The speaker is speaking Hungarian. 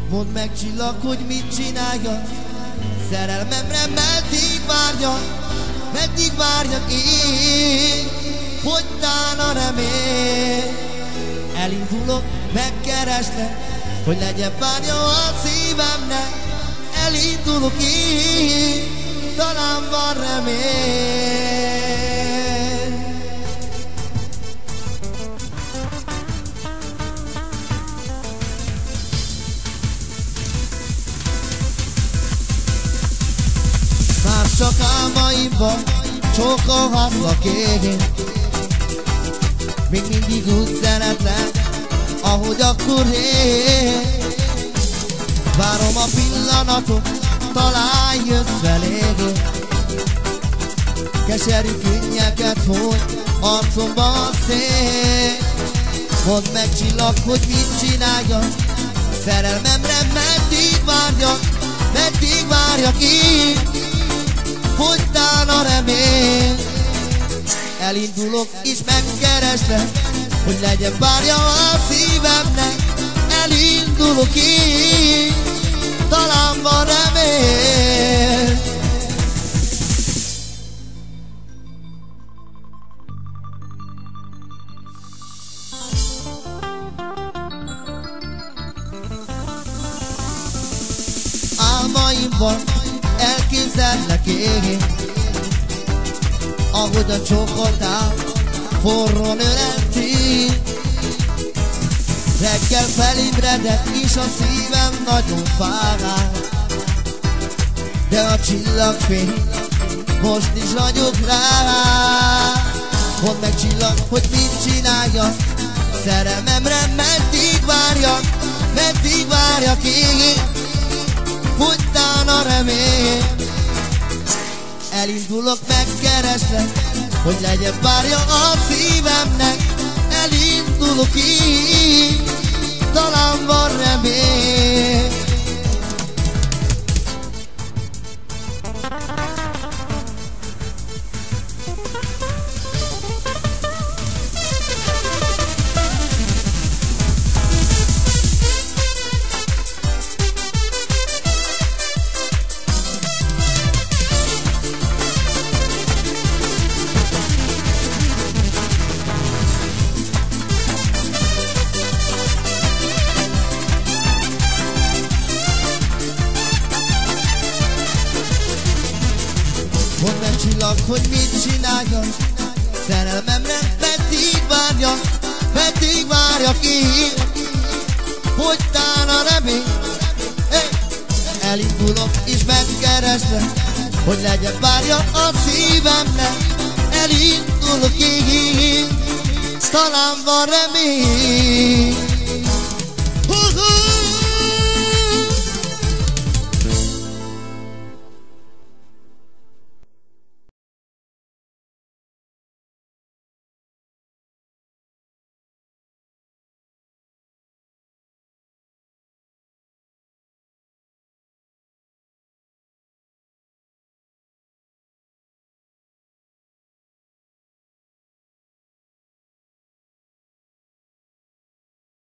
Mondd meg, csillag, hogy mit csinálja, szerelmemre meddig várja, meddig várjak én, fogytán a remény. Elindulok, megkereslek, hogy legyen párja a szívemnek. Elindulok én, talán van remény. Már csak álmaimban csókolhatlak én, még mindig úgy szeretlek, ahogy akkor én. Várom a pillanatot, talán jössz felé. Keserű könnyeket folyt arcomba a szél. Mondd meg, csillag, hogy mit csinálja, szerelmemre meddig várjak, meddig várjak én, fogytán a remény. Elindulok és megkereslek, hogy legyen párja a szívemnek. Elindulok én, talán van remény. Álmaimban elképzellek én, ahogyan csókoltál, forrón öleltél. Reggel felébredek, és a szívem nagyon fáj, de a csillagfény most is ragyog rá. Mondd meg, csillag, hogy mit csinálja, szerelmemre meddig várjak, meddig várjak én, fogytán a remény. Elindulok, megkereslek, hogy legyen párja a szívemnek. Elindulok én, talán van remény. Mondd meg, csillag, hogy mit csinálja, szerelmemre meddig várjak, meddig várjak én, fogytán a remény. Elindulok és megkereslek, hogy legyen párja a szívemnek. Elindulok én, talán van remény.